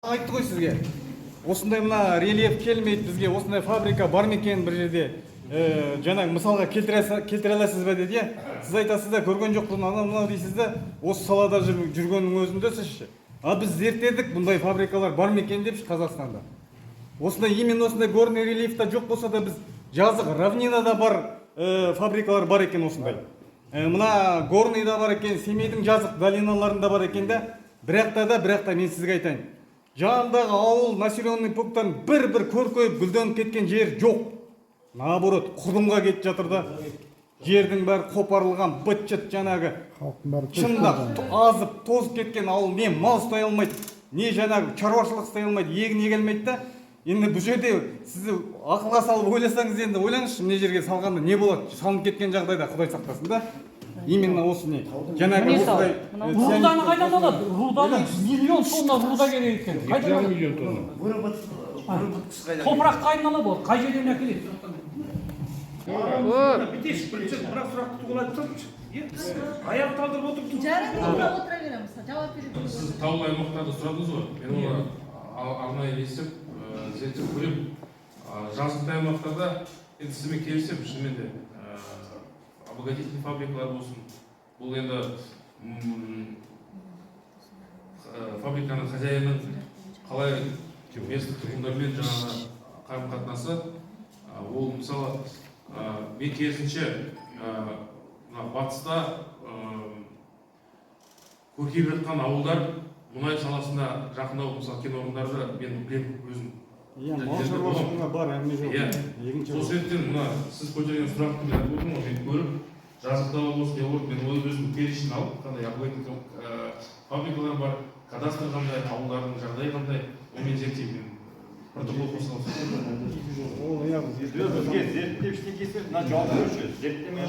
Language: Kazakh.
айтты ғой сізге. Осындай мына рельеф келмейді бізге, осындай фабрика бар ма екен бір жерде. Жаңағы мысалға келтіре аласыз ба деді. Сіз айтасыз да көрген жоқпын, анау дейсіз да, осы салада жүргеннің өзінде сізші. Біз зерттедік, бұндай фабрикалар бар ма екен депші Қазақстанда. Осындай именно осындай горный рельефта жоқ болса да біз жазық равнинада бар фабрикалар бар екен осындай. Мына горныйда бар екен, Семейдің жазық долиналарында бар екен да, бірақта мен сізге айтайын. Жанындағы ауыл, населенный пункттан бір көркейіп гүлденіп кеткен жер жоқ. Наоборот, құрдымға кетіп жатыр да. Жердің бәрі қопарылған, быт-шыт жаңағы. Шындап азып, тозып кеткен ауыл не мал ұстай алмайды, не жаңағы шаруашылық ұстай алмайды, егін егілмейді да. Енді бұл жерде сіз ақылға салып ойласаңыз, енді ойлаңызшы, мына жерге салғанда не болады? Салынып кеткен жағдайда Құдай сақтасын да. Именно осы не. Жаңағы осындай руданы қайдан алады? Руданы миллион тонна руда керек екен. Қайдан миллион тонна. Топырақ қайдан алады ол? Қай жерден әкеледі? Бітеш, бірақ сұрақты туғылады тұрмыш. Аяқ талдырып отырып отыра береміз, жауап береді. Сіз таулы аймақтарды сұрадыңыз ғой. Мен оны арнайы естіп, зерттеп көрем. Жазықтай аймақтарда енді сізбен келісем, шынымен де обогатительный фабрикалар болсын. Бұл енді фабриканың хозяинның қалай местік тұрғындармен жаңағы қарым-қатынасы. Ол мысалы мен керісінше батыста көркейіп жатқан ауылдар мұнай саласында жақындау, мысалы кен орындарды мен білемін өзім. Мал шаруашылығында бар, әңгіме жоқ. Сол себептен мына сіз көтерген сұрақты мен айтып отырмын ғой, мен көріп, жазықта болсын, не болады, мен өзім перечень алып, қандай обогатительный фабрикалар бар, кадастр қандай, ауылдардың жағдайы қандай, мен зерттеймін. Протокол қосылып. Бізге зерттеуші некесі, мына жауап беруші, зерттеме